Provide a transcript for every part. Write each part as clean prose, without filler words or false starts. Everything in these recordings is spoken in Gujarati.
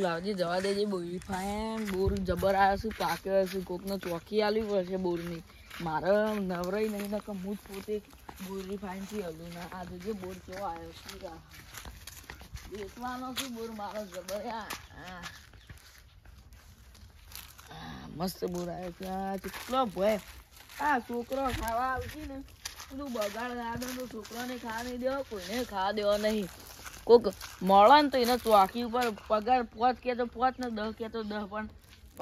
લાવજે જવા દેજે બોરી ફાઈન બોર જબર આવ્યો છે પાકે છે કોકને ચોકી આલવી પડશે બોરની મારે નવરાઈ નહીં ને હું જ પોતે બોરી ફાઈન થી હલું ના આ જોજે બોર કેવો આવ્યો છે બેસવાનો છું બોર મારો જબર મસ્ત બોર આવ્યો ત્યાં કેટલો ભય આ છોકરો ખાવા આવશે ને બધું બગાડ લાદો તો છોકરાને ખાવા નહીં દેવો કોઈને ખાવા દેવો નહીં કોક મળે ને તો એને ચોકી ઉપર પગાર 5 કે તો 5 ને 10 કે તો 10 પણ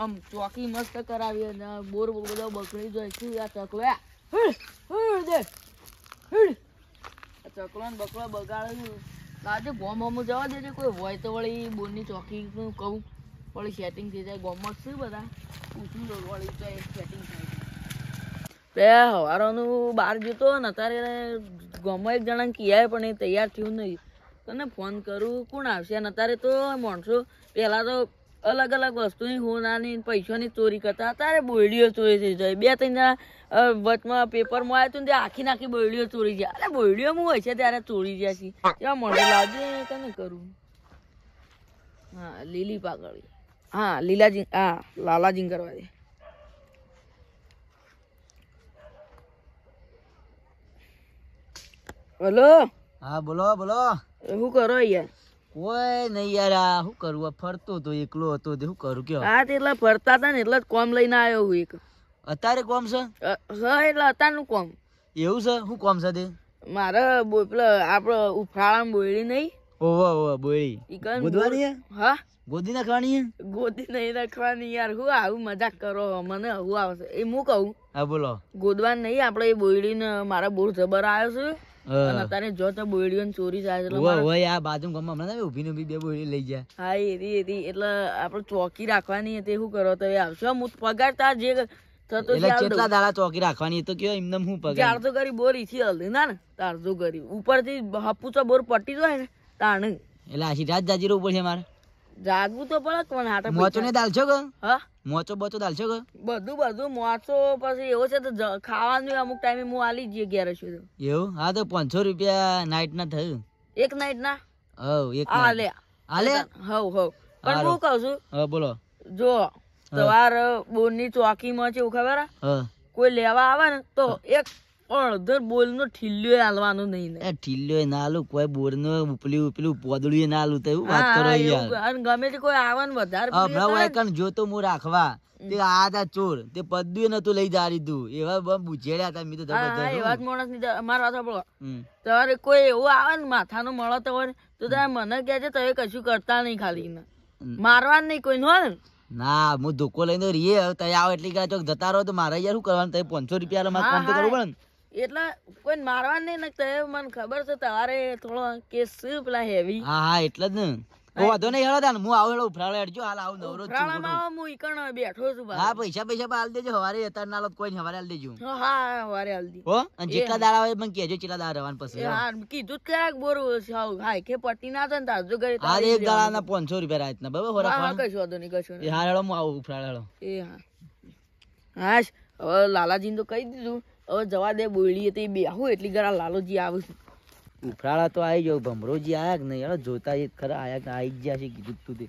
આમ ચોકી મસ્ત કરાવી ને બોર બધો બગડી જાય શું આ ચકલો ચકલો ને બકલો બગાડ્યું લાજે ગોમ હોમ જવા દેજે કોઈ હોય તો વળી બોરની ચોકી નું કહું વળી સેટિંગ થઈ જાય ગોમમાં શું બધા પૂછું વળી તો સેટિંગ થાય હવારોનું બહાર જતો ને અત્યારે ગામમાં એક જણાને કહેવાય પણ એ તૈયાર થયું નહીં તને ફોન કરું કોણ આવશે અને અત્યારે તો માણસો પહેલાં તો અલગ અલગ વસ્તુની હોનાની પૈસાની ચોરી કરતા અત્યારે બોયડીઓ ચોરી થઈ જાય 2-3 જણા વચમાં પેપરમાં આવ્યું હતું ને આખી નાખી બોયડીઓ ચોરી ગયા અરે બોયડીઓમાં હોય છે ત્યારે ચોરી ગયા છે ત્યાં મળે લાવજે તને કરું હા લીલી પાકડી હા લીલાજી હા લાલાજી કરવા દે હેલો હા બોલો બોલો શું કરો યાર કોઈ નહીં યાર આ શું કરવું ફરતો તો એકલો હતો તે શું કરું કયો હા તે એટલા ફરતા હતા ને એટલે જ કોમ લઈને આવ્યો હું એક અત્યારે કોમ છે હા એટલે અત્યારનું કોમ એવું છે શું કોમ છે તે મારે પેલો આપડે ઉફાળામાં બોયડી નહીં ઓહો ઓહો બોયડી ગોદવાની હા ગોદી નાખવાની ગોદી નહીં રાખવાની યાર હું આવું મજાક કરો મને હું આવશે એ હું કહું હા બોલો ગોદવાન નહીં આપડે એ બોયડી ને મારા બોર જબર આવ્યો છે અને અત્યારે જો તો બોયડીઓ ચોરી થાય એટલે આ બાજુ ગામમાં હમણાં ઉભી ઉભી 2 બોયડી લઈ જાય હા એરી એટલે આપડે ચોકી રાખવાની તે શું કરો તો એ આવશે હું પગાર તાર જે થતો એટલે કેટલા દાડા ચોકી રાખવાની તો કયો એમને હું પગાર 400 કરી બોર ઈથી હલદી ના ને 400 કરી ઉપરથી હપુચો બોર પટી જાય ને તાણ એટલે આશી રાત જાજી રહેવું પડશે મારે જાગવું તો પડે પણ હાટે મોચો ને દાલ છો કે હા મોચો બોચો દાલ છો કે બધું મોચો પછી એવો છે તો ખાવાનું અમુક ટાઈમે હું આલી જઈએ ઘેર છું એવું હા તો 500 રૂપિયા નાઈટ ના થયું એક નાઈટ ના હવ એક આલે હવ પણ હું કહું છું હા બોલો જો સવાર બોરની ચોકીમાં છે ખબર કોઈ લેવા આવે ને તો એક અડધર બોલ નો ઠીલ્યો હાલવાનો નહીં ને ઠીલ્યો ના આલું કોઈ બોર નો ઉપલું પોદળું ના આલું તો એવું વાત કરો યાર ગમે તે કોઈ આવે ને વધારે હમણાં હોય કણ જોતો હું રાખવા તે આ તા ચોર તે પદ્દુય નતું લઈ જારી તું એવા બમ બુજેડ્યા હતા મી તો જબરદસ્ત એવા જ માણસ ની મારા વાત સાંભળો તમારે કોઈ એવું આવે ને માથાનો મળતો હોય તો તમે મને કહેજે તમે કશું કરતા નહીં ખાલી મારવા નહીં કોઈ નો ને ના હું ધોકો લઈને રીએ તય આવ એટલી કાંઈ ચોક જતા રહો તો મારે યાર શું કરવાનું તય 500 રૂપિયા મારે કામ તો કરવું પડે ને એટલે કોઈ મારવા નહીં ને તે મને ખબર છે તમારે થોડો કેસ પેલા હેવી હા એટલે જ ને ઓ વાંધો નહીં હેળો તાન હું આવ હેળો ઉફરાળે હેડજો હાલ આવ નવરો છું ઉફરાળામાં હું ઈકણ બેઠો છું હા પૈસા હાલ દેજો હવારે અત્યારે ના લો કોઈ ને હવારે હાલ દેજો હા હવારે હાલ દી હો અને જેટલા દાડા આવે મને કહેજો કેટલા દાડા રહેવાનું પછી હા કીધું ક્યાંક બોર હાય કે પટ્ટી ના થાય ને તાજો કરી હા એક દાડાના 500 રૂપિયા રાતના બરાબર હા કશું વાંધો નહીં કશું એ હા હેળો હું આવું ઉફરાળે હેળો એ હા હવે લાલાજીને તો કહી દીધું હવે જવા દે બોયડી હતી બેહું એટલી ગરા લાલોજી આવે છે ઉફરાળા તો આવી જાવ ભમરોજી આયા કે નહીં યાર જોતા એ ખરા આયા કે આવી ગયા છે કીધું તું તે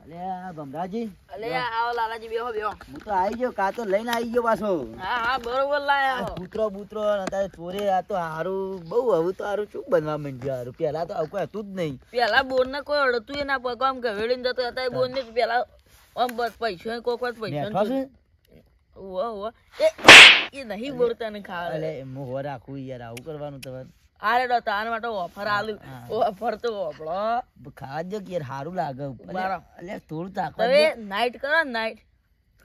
અલે આ ભમરાજી અલે આવો લાલાજી બેહો હું તો આવી ગયો કા તો લઈને આવી ગયો પાછો હા બરોબર લાયા બૂતરો અત્યારે ચોરે આ તો હારું બહુ હવે તો હારું શું બનવા માંડ્યું હારું પેલા તો કોઈ હતું જ નહીં પેલા બોર ને કોઈ અડતું એ ના પગ આમ ગવેડીને જતો અત્યારે બોર ને પેલા આમ બસ પૈસા કોક વાર પૈસા એ નહીં બોલતા ને ખાવા એટલે હું હો રાખું યાર આવું કરવાનું તમારે આરે તો તાર માટે ઓફર આલું ઓફર તો ઓપડો ખાવા જો કે યાર સારું લાગે એટલે થોડું તાકો હવે નાઈટ કરો નાઈટ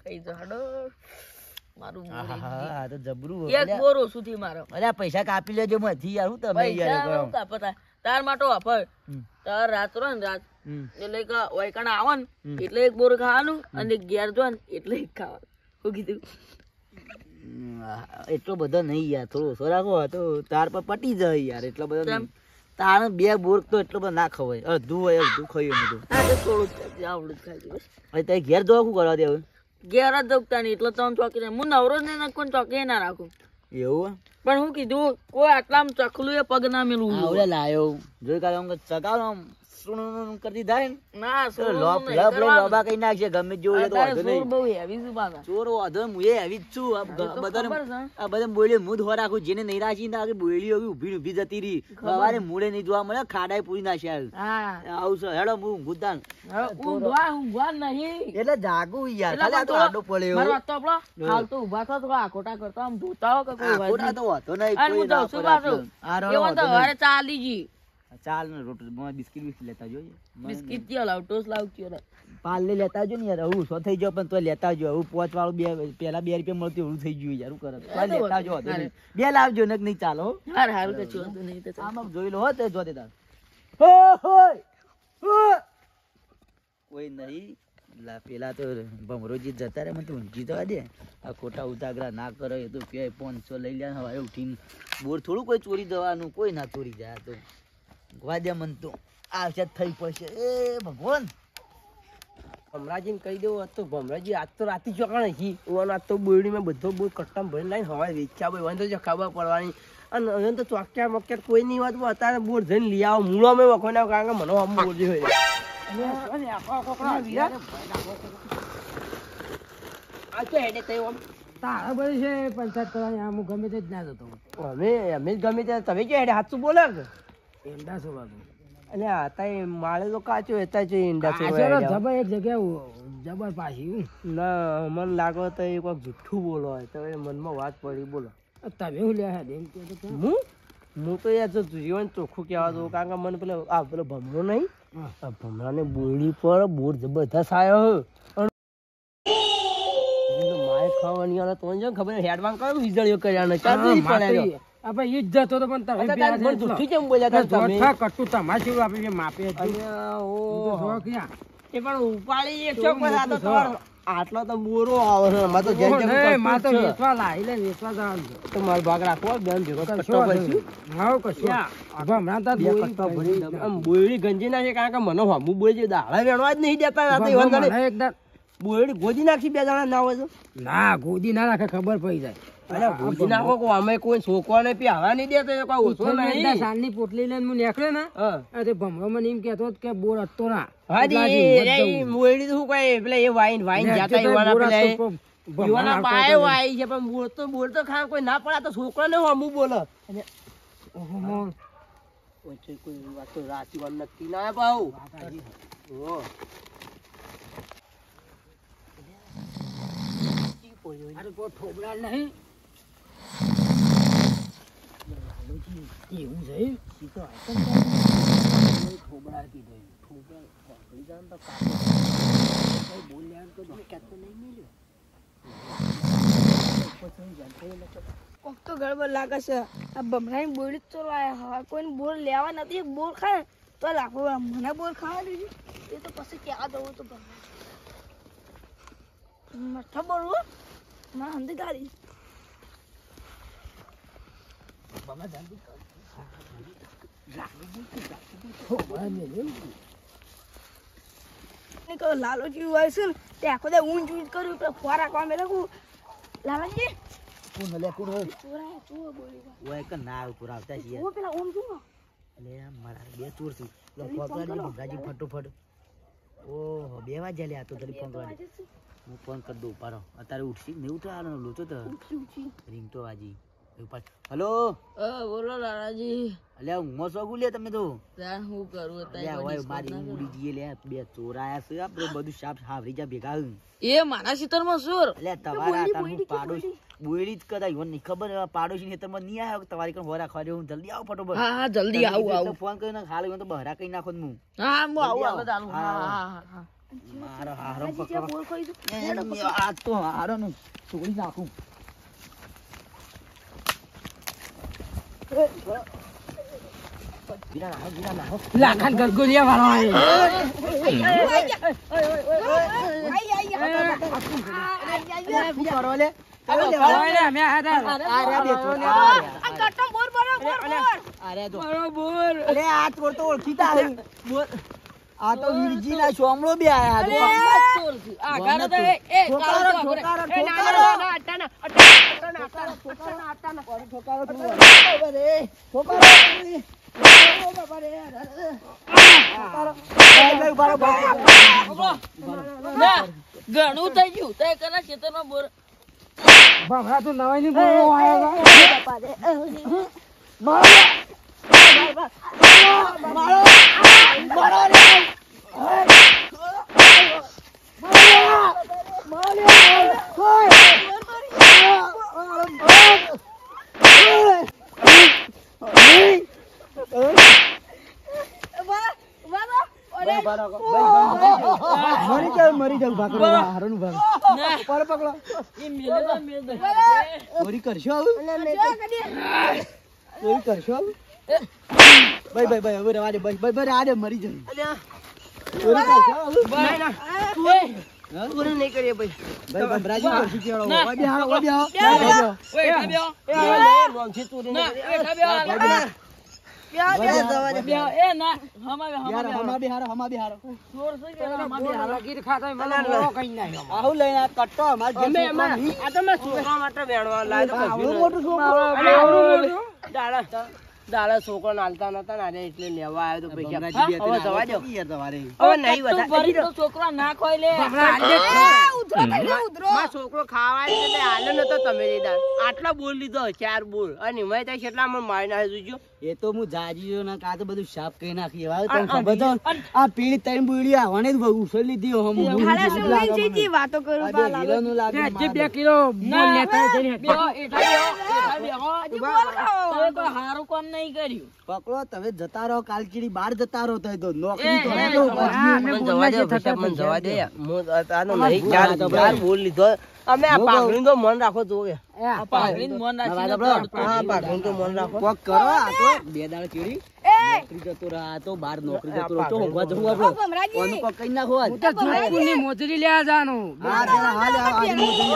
કઈ જાડો મારું હા તો જબરું એક બોર ઓછું થી મારો અરે પૈસા કાપી લેજો મથી યાર હું તમે યાર કાપતા તાર માટે ઓફર તાર રાત રો ને રાત એટલે કે ઓયકણ આવો ને એટલે એક બોર ખાવાનું અને ઘેર જો ને એટલે એક ખાવાનું કીધું એટલો બધો નહીં યાર થોડો ઓછો રાખો તો તાર પર પટી જાય યાર એટલો બધો તાર 2 બોર તો એટલો બધો ના ખવાય અડધું હોય અડધું ખાયું બધું થોડું આવડું ખાઈ દઉં ઘેર જો શું કરવા દેવું ઘેર જ જગતા નહીં એટલે તમે ચોકી હું નવરો જ નહીં કોઈ ચોકી ના રાખું એવું પણ હું કીધું કોઈ આટલામાં ચકલું એ પગ ના મેળવું આવડે લાયો જોઈ કાલે ચગાવો સોનું કરી દીધા ને ના તો સોનું લોપ નહીં લપ લઈને કરવાનું. લોબા કઈ નાખશે ગમે જેવું હોય તો અત્યારે વાંધો સોર નહીં. બહુ heavy છે પાછા. ચોર વાંધો નહીં, હું એ આવી જ છું. એ તો બધાને ખબર છે. આ બધા બોલ્યો હું ધોવા રાખું, જેને નહીં રાખી ને આગળ બોલ્યો ઊભી ને ઊભી જતી રહી. સવારે મૂળે નહીં જોવા મળે, ખાડાએ પૂરી નાખ્યા. હા આવું છે હેડો હું ગુદાન હવે ઊંઘવા નહીં. એટલે જાગું યાર, એટલે ખાલી આ તો પણ આડો પડ્યો. મારી વાત તો આપણો હાલ તો ઊભા થો, થોડા આખોટા કરતા આમ ધોતા હો કે કોઈ આ વાત ખોટા નહીં. તો વાંધો નહીં, અને કોઈ હું ના જાઉં છું પડે પાછું. આટલું. આ રડો એમાં તો વાંધો હવે નહીં. ચાલી ગઈ. ચાલ ને રોટલી બિસ્કિટ બિસ્કિટ લેતા જોઈએ. બિસ્કિટ ચિયો લાવ, ટોસ લાવ ચિયો લાવ. પાર્લે લેતા આવજો ને યાર, હું સો થઈ જાવ પણ તો લેતા આવજો. હું 5 વાળું પેલા 2 રૂપિયા મળતું એવું થઈ ગયું યાર, શું કરે તો લેતા આવજો. વાંધો નહીં. 2 લાવજો ને નહીં ચાલો. હાર હારું કે છું નહીં તો ચાલ. આમાં જોઈ લો હો તે જો દેતા. કોઈ નહીં લા પેલા તો ભમરોજી જતા રહે, મને તો ઊંઘી તો દે. આ ખોટા ઉતાગરા ના કરે એ તો કે 500 લઈ લે હવે ઉઠીને. બોર થોડું કોઈ ચોરી જવાનું, કોઈ ના ચોરી જાય. તો વાદ્યા મન તો આવશે થઈ પડશે. એ ભગવાન ભમરાજીને કહી દેવું આજ તો ભમરાજી આજ તો રાતી ચોકણ હજી ઓવાનો આજ તો બોયડીમાં બધો બોર કટ્ટામાં ભરીને લાવીને હવારે વેચ્યા ભાઈ વાંધો છે ખબર પડવાની. અને હવે તો ચોક્યા મક્યા કોઈ નહીં વાત અત્યારે બોર જઈને લઈ આવો મૂળો વખો ના કારણ કે મને આમ બોર જે હોય આ તો હેડે થયું આમ તારા બધું છે પંચાયત કરવાની આમ હું ગમે તે જ ના જતો અમે જ ગમે ત્યારે તમે જો હેડે હાથું બોલે કે એંડા શું બાબુ એટલે હતા માળે તો કાચો હતા છે ઈંડા જબર એક જગ્યાએ જબર પાછી ના મને લાગો તો એ કોઈક જુઠ્ઠું બોલો હોય તો એ મનમાં વાત પડી બોલો તમે હું લે એમ કે હું તો યાર જીવન ચોખ્ખું કહેવા દઉં કારણ કે મને પેલો ભમરો નહીં આ ભમરાને બોરડી પર બોર જબરદસ્ત આવ્યો માય ખાવાની વાળા તો છે ખબર હેડવાન કયો વીજળીઓ કર્યા ને ચાલતી પડે આપણે ઈ જ જતો તો પણ તમે જુઠ્ઠી કેમ બોલ્યા હતા તમે કટુ તમારે આપણે માપે એ પણ ઉપાડી એક કેવું ચોક પર આ તો મોટું તમારો આટલો તો બોરો આવે છે માં તો જેમ જેમ માં તો કરતું જ છે. વેચવા લાવી લે વેચવા જવાનું તો મારો ભાગ રાખો બેન ભેગો કશો કટ્ટો વાંધો ભરશું. નહીં. હાવ કશું હમણાં તો બે કટ્ટા ભરી દઉં. આમ બોયડી ગંજી નાખે કારણ કે મને હમું બોય છે દાડા વેણવા જ નહીં દેતા રાતે એવા દાડે. એકદમ બોયડી ગોદી નાખી બે જણા ના હોય તો ના ગોદી ના રાખે ખબર પડી જાય અરે ગોદી નાખો કો અમે કોઈ છોકવાને પીવા નહીં દેતો એ કોઈ ઓછો નહીં. સાંજની પોટલી લઈને હું નીકળ્યો ને હા આ તે ભમરો મને એમ કહેતો હતો કે બોર હતો ના હાજી એ બોયડી તો શું કહે પેલા એ વાઈન જાતા એવાના પેલા યુવાના પાયે વાઈ છે પણ બોલ તો ખા કોઈ ના પડે તો છોકરાને હમું બોલે અને કોઈ વાત તો રાતી વાર નક્કી ના પાઉ ઓ અરે કોઈ ઠોબરા નહીં એવું છે ઈ તો ઠોબરા કીધું કોક તો ગડબડ લાગે છે આ ભમરાની બોરી તો લાયા હવે કોઈને બોર લેવા નથી બોર ખાય તો લાખો મને બોર ખાવા દીધી એ તો પછી ક્યાં જવું તો ભમરા મઠ્ઠા બોલવું મને સમજી ગાડી લાલોજી હોય છે ને તે આખો દે ઊંચ ઊંચ કર્યું પેલા ફોરા કામ એટલે લાલાજી કોણ હલે કોણ હોય ચોરા ચોર બોલી ઓય કે ના ઉપર આવતા છે ઓ પેલા ઓમ જુઓ એટલે મારા બે ચોર છે પકડાડી ભગાજી ફટોફટ. ઓહો 2 વાગ્યા લે આ તો તરી ફોન કરી હું ફોન કરી દઉં પારો અત્યારે ઉઠી નહીં ઉઠવાનો લોચો તો રિંગ તો વાજી ઉપર. હલો બોલો લાલાજી. અલ્યા ઊંઘમાં સોગું લે તમે તો. ત્યાં હું કરું અલ્યા ઓય મારી ઊંઘ ઉડી જઈએ લે બે ચોર આયા છે આપણે બધું સાફ હાવરી જા ભેગા. એ મારા ખેતરમાં સુર. અલ્યા તમારા તાનું પાડોશ બોયડી જ કદાચ ઈવન નહીં ખબર પાડોશી ખેતરમાં નહીં આવ્યો તમારી કણ હોરા ખાડ્યો હું જલ્દી આવો ફટોફટ. હા હા જલ્દી આવું ફોન કરીને હાલ તો બહાર કઈ નાખો હું. હા હું આવું આવો. ચાલુ. હા હા મારો હારો પકડો. બોલ ખાઈ આ તો હારો નું છોડી નાખું. લાખન ગરગોલિયા વાળો શું કરો લે? અમે અરે આ ચોર તો ઓળખીતા આવે. આ તો વીરજી ના સોમળો બે આયા. ના ઘણું થઈ ગયું તે કના ખેતરમાં બોર ભમરા તું નવાઈ ની બોલવો આવ્યો મરી જાવ ભાગો હારું ભાગ પર પકડો એ મેલે તો મેલ દે ચોરી કરશો આવું ચોરી કરશો આવું ભાઈ હવે રવા દે ભાઈ આ દે મરી જાય ચોરી કરશો આવું પૂરું નહીં કરીએ ભાઈ ભાઈ ભમરાજી કરશું કેળો ના. ઓય બેહારો ઓય બેહારો ઓય ખાબ્યો બેહો એ ના હમા બેહારો હમા બેહારો ચોર છે કે હમા બેહારો ગીર ખાતો મને મોળો કઈ નાખ્યો આહુ લઈને આ કટ્ટો અમાર જે આ તો મેં છોકરા માટે વેણવા લાવ્યો તો આવડું મોટું છોકરો દાડા છોકરો નાલતા નતા ને એટલે લેવા આવ્યો તો પૈસા ભમરાજી બે હવે જવા દો યાર તમારે હવે નહીં તું ભરી તો છોકરા ના ખોઈ લે માં છોકરો ખાવા એટલે હાલે નતો તમે લીધા આટલા બોલ લીધો 4 બોલ અને મેં ત્યાં કેટલા માં મારી નાખી જોજો એ તો હું જાજી ના કા તો બધું સાફ કરી નાખી હવે તને ખબર તો આ પીળી તૈન બુડી આવણે જ ઉછળ લીધી હમ વાતો કરું હીરોનું લાગે જે 2 કિલો બોલ લેતા જઈને બેહો એઠા બેહો તમે તો હારું કામ નહીં કર્યું પકડો તમે જતા રહો કાલકીડી બહાર જતા રહો તો નોકરી તો એ, હે તો મને જવા દે ભૈયા, મને જવા દે હું આનો નહીં 4 બોલ લીધો અમે આ પાઘડી તો મન રાખો જોવે આ પાઘડીને મન રાખીને દોડતો હા પાઘડી તો મન રાખો કોક કરો આ તો બે દાળ કીડી નોકરી જતો રહે આ તો બહાર નોકરી જતો રહે તો હોવા જવું આપણે ઓનું કોક કઈ નાખો આજ. તો જોધપુરની મોજરી લેવા જવાનું હા જરા હાલ આજ મોકલી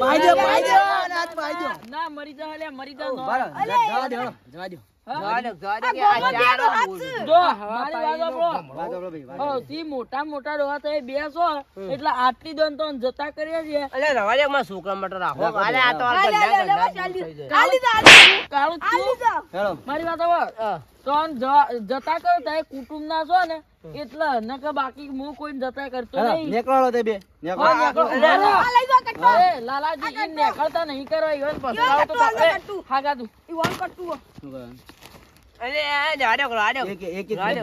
પાઈ દે આજ પાઈ દે ના મરી જા લે મરી જા નો. બરાબર જવા દે જવા દે જવા દે કે આ 4 બોલ જો મારી વાત સાંભળો. વાત આપડો ભાઈ વાત સૌથી મોટા ડોહા તો એ બે છો એટલે આટલી દોન તો જતા કરીએ છીએ અલે રવા દે માં છોકરા માટે રાખો અલે આ તો કાળું તું હેલો મારી વાત સાંભળ. તો જતા કરો તો કુટુંબ ના છો ને એટલે નકર બાકી હું કોઈ જતા કરતો હેલો નહીં. નીકળો તે બે નીકળો હા, નીકળો. એ લાલાજી ઈ નીકળતા નહીં કરવા ઈવન પસ્તાવો તો કરે. હા ગાતું શું કરવાનું? અલે આ જાડે કરો આડે એક એક રાડે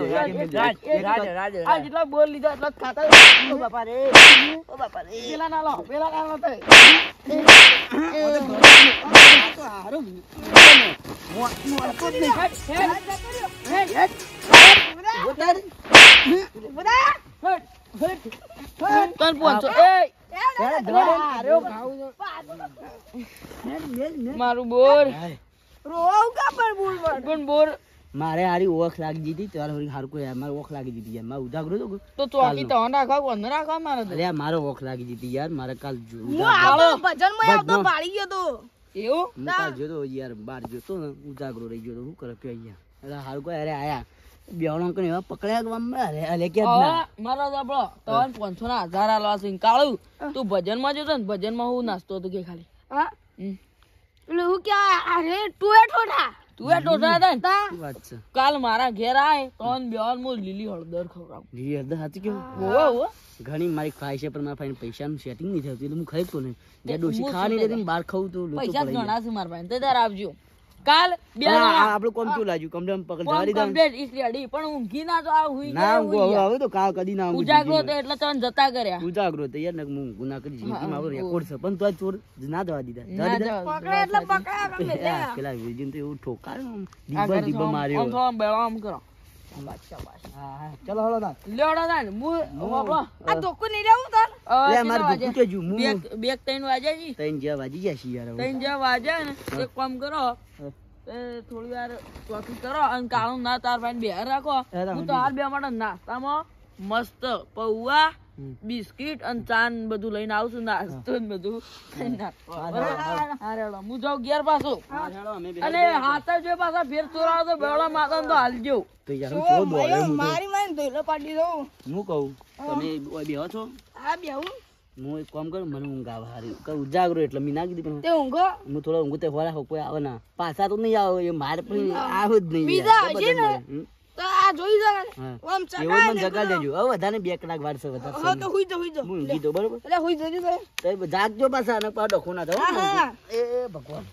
રાડે આ જેટલા બોલ લીધા એટલા જ ખાતા ઓ બાપા રે ઓ બાપા રે પેલા ના લો પેલા ના લો તો તન પૂછો એ મારું બોર પણ બોર મારે હારી ઓખ લાગી દીધી ત્યારે હોરી હારું કોઈ મારે ઓખ લાગી દીધી યાર મારે ઉજાગરો તો તો ચોકી તો નાખવા બંધ રાખવા મારે તો. અરે આ મારે ઓખ લાગી દીધી યાર મારે કાલ એવું હું કાલ જોતો યાર બાર જોતો ને ઉજાગરો રહી ગયો તો શું કરે પ્યો યાર અરે હારું કોઈ અરે આયા બેવણો કને એવા પકડ્યા ગામ અરે અલે કે ના મારો સાંભળો તવન 500 ના 1000 આલવા છે કાળું તું ભજન માં જતો ને ભજન માં હું નાસ્તો હતો કે ખાલી હમ. તું એ ટોટા હતા ને શું વાત છે કાલ મારા ઘેર આય તવન બેવન હું લીલી હળદર ખવડાવું. જી અડધા સાચું કેવું હોવે હોવે. ઘણી મારી ખ્વાહિશ છે પણ મારા ફાઈન પૈસાનું સેટિંગ નહીં થતું એટલે હું ખાઈ તો નહીં જે ડોસી ખાવાની રહેતી ને બહાર ખાવું તો લોચો પૈસા જ પડી ઘણા છે મારા પાસે તે તાર આવજો કાલ બે જાય. જણા આપણું કોમ શું લાગ્યું કમડમ પકડ કોમ જવા દીધા complete is ready. પણ ઊંઘી ના તો આ હુઈ ના ગયા, હું હુઈ ગયા. હવે તો કાલ કદી ના ઊંઘી ઉજાગરો ગયો. તો એટલે તને જતા કર્યા ઉજાગરો તો યાર ને હું ગુના કરી જિંદગીમાં આપણો રેકોર્ડ છે પણ તો આ ચોર ના જવા દીધા જવા ના દીધા જાઓ. પેલા વિજન તો એવું ઠોકાર આ દીબા ઘરે દીબા આમ માર્યો થોડા બેવા આમ કરો. શાબાશ. હા ચલો હળો ના લેવડો ના ને, વાપરો. લે કેટલા માર વાગે? ગુકુ કે જુ હું બે 3 વાગ્યા જી. તૈન જેવા વાજી ગયા છે યાર હવે. 3 જેવા વાગ્યા ને એક કામ કરો એ થોડી વાર ચોકી કરો અને કાળું ના તાર ભાઈ બહાર રાખો. હું તો હાલ બે માટે નાસ્તામાં મસ્ત પૌવા બિસ્કિટ અને ચા ને બધું લઈને આવું છું. નાસ્તો ને બધું લઈને આવો. બરાબર? હા રેડો. હું જાઉં ઘેર પાછું. હા, હેડો, અમે બે અને હાથ જો પાછા ફેર ચોરાવો તો બેવડા માતા તો હાલજો. તો યાર હું ચો દોડે હું તો. મારી મારી ધોઈલો પાડી દઉં હું કહું તમે ઓય બેહો છો હું એક કામ કરું મને ઊંઘ આવે હારી કે ઉજાગરો એટલે મેં ના કીધી પણ તે ઊંઘો હું થોડો ઊંઘું તે હોરા કોઈ આવે ના પાછા તો નહીં આવે એ મારે પણ આવે જ નહીં બીજા યાર. હશે ને? હમ? તો આ જોઈ જા હા. આમ એવું જ મને ચકાય જગા દેજો હવે વધારે 2 કલાક વાર છે હા વધારે તો હુઈ જા હું ઊંઘી દઉં બરોબર એટલે હુઈ જજો તો તો જાગજો પાછા અને પાછો ડખો ના થાવ હા, હા. એ ભગવાન